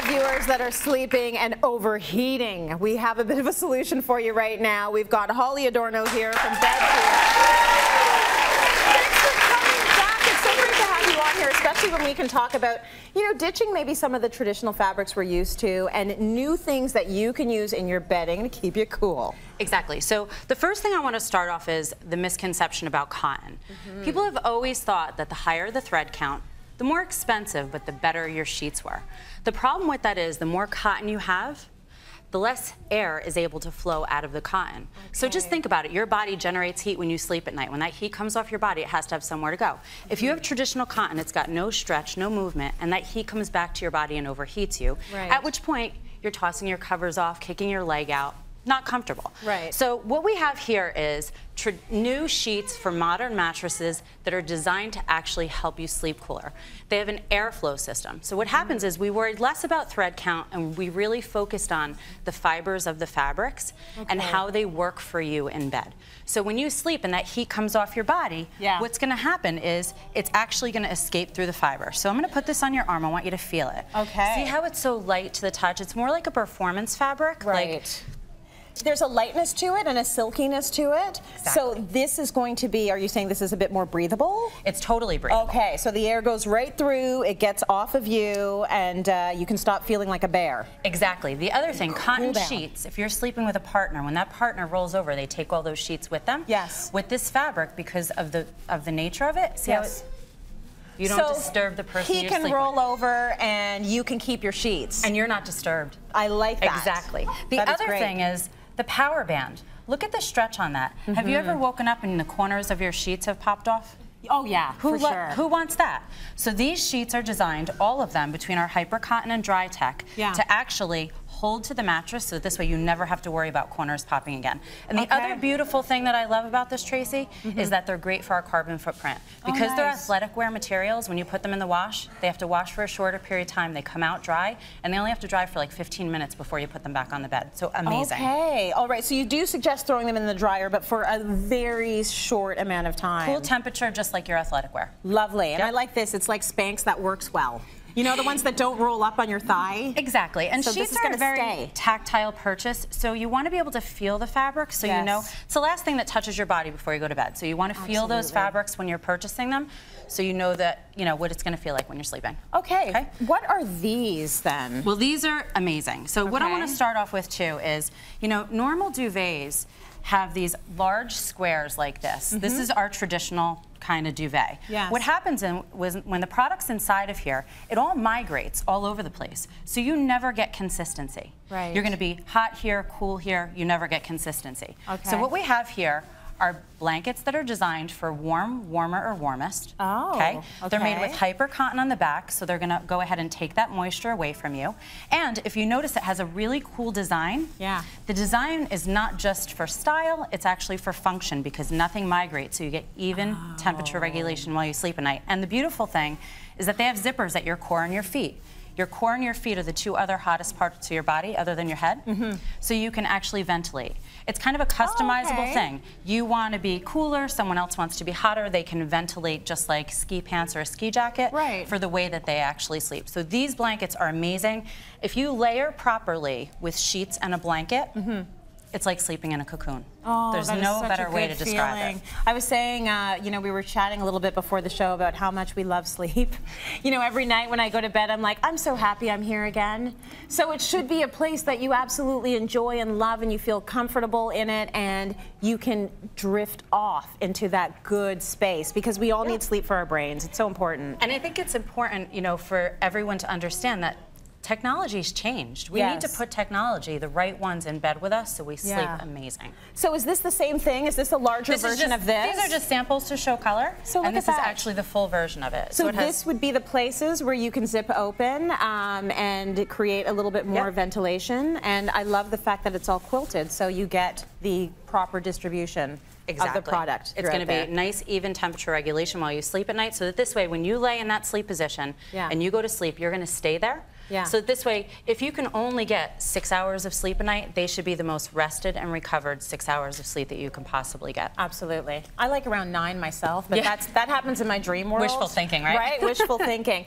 our viewers that are sleeping and overheating, we have a bit of a solution for you right now. We've got Holly Adorno here from Bedgear. Thanks for coming back. It's so great to have you on here, especially when we can talk about, you know, ditching maybe some of the traditional fabrics we're used to and new things that you can use in your bedding to keep you cool. Exactly. So the first thing I want to start off is the misconception about cotton. People have always thought that the higher the thread count, the more expensive, but the better your sheets were. The problem with that is the more cotton you have, the less air is able to flow out of the cotton. So just think about it. Your body generates heat when you sleep at night. When that heat comes off your body, it has to have somewhere to go. If you have traditional cotton, it's got no stretch, no movement, and that heat comes back to your body and overheats you, at which point you're tossing your covers off, kicking your leg out, not comfortable. So what we have here is new sheets for modern mattresses that are designed to actually help you sleep cooler. They have an airflow system. So what happens is we worried less about thread count and we really focused on the fibers of the fabrics and how they work for you in bed. So when you sleep and that heat comes off your body, what's going to happen is it's actually going to escape through the fiber. So I'm going to put this on your arm. I want you to feel it. See how it's so light to the touch? It's more like a performance fabric. There's a lightness to it and a silkiness to it. So this is going to be, are you saying this is a bit more breathable? It's totally breathable. Okay, so the air goes right through, it gets off of you, and you can stop feeling like a bear. Exactly. The other thing, cotton sheets, if you're sleeping with a partner, when that partner rolls over, they take all those sheets with them. With this fabric, because of the nature of it, see how it's, you don't disturb the person you're sleeping with. He can roll over and you can keep your sheets. And you're not disturbed. I like that. Exactly. The other thing is the power band. Look at the stretch on that. Have you ever woken up and the corners of your sheets have popped off? Oh yeah, for sure. Who wants that? So these sheets are designed, all of them, between our Hyper Cotton and Dry Tech, to actually hold to the mattress, so this way you never have to worry about corners popping again. And the other beautiful thing that I love about this, Tracy, is that they're great for our carbon footprint. Because they're athletic wear materials, when you put them in the wash, they have to wash for a shorter period of time. They come out dry, and they only have to dry for like 15 minutes before you put them back on the bed. So amazing. Okay, all right, so you do suggest throwing them in the dryer, but for a very short amount of time. Cool temperature, just like your athletic wear. Lovely, and I like this. It's like Spanx that works well. You know, the ones that don't roll up on your thigh? Exactly. And so sheets are a very tactile purchase, so you want to be able to feel the fabric, so you know. It's the last thing that touches your body before you go to bed. So you want to feel those fabrics when you're purchasing them, so you know that, you know, what it's going to feel like when you're sleeping. Okay. What are these then? Well, these are amazing. So what I want to start off with too is, you know, normal duvets have these large squares like this. This is our traditional kind of duvet. What happens when the product's inside of here, it all migrates all over the place. So you never get consistency. You're going to be hot here, cool here, you never get consistency. So what we have here are blankets that are designed for warm, warmer, or warmest. They're made with Hyper Cotton on the back, so they're going to go ahead and take that moisture away from you. And if you notice, it has a really cool design. The design is not just for style, it's actually for function, because nothing migrates, so you get even temperature regulation while you sleep at night. And the beautiful thing is that they have zippers at your core and your feet. Your core and your feet are the two other hottest parts of your body other than your head, so you can actually ventilate. It's kind of a customizable thing. You want to be cooler, someone else wants to be hotter, they can ventilate just like ski pants or a ski jacket for the way that they actually sleep. So these blankets are amazing. If you layer properly with sheets and a blanket, it's like sleeping in a cocoon. There's no better way to describe it. I was saying, you know, we were chatting a little bit before the show about how much we love sleep. You know, every night when I go to bed, I'm like, I'm so happy I'm here again. So it should be a place that you absolutely enjoy and love, and you feel comfortable in it, and you can drift off into that good space, because we all need sleep for our brains. It's so important. And I think it's important, you know, for everyone to understand that technology's changed. We need to put technology, the right ones, in bed with us so we sleep amazing. So is this the same thing? Is this a larger version of this? These are just samples to show color, and this is actually the full version of it. So this would be the places where you can zip open and create a little bit more ventilation. And I love the fact that it's all quilted, so you get the proper distribution of the product. It's going to be nice, even temperature regulation while you sleep at night, so that this way, when you lay in that sleep position and you go to sleep, you're going to stay there. So this way, if you can only get 6 hours of sleep a night, they should be the most rested and recovered 6 hours of sleep that you can possibly get. Absolutely. I like around 9 myself, but that happens in my dream world. Wishful thinking, right? Right, wishful thinking.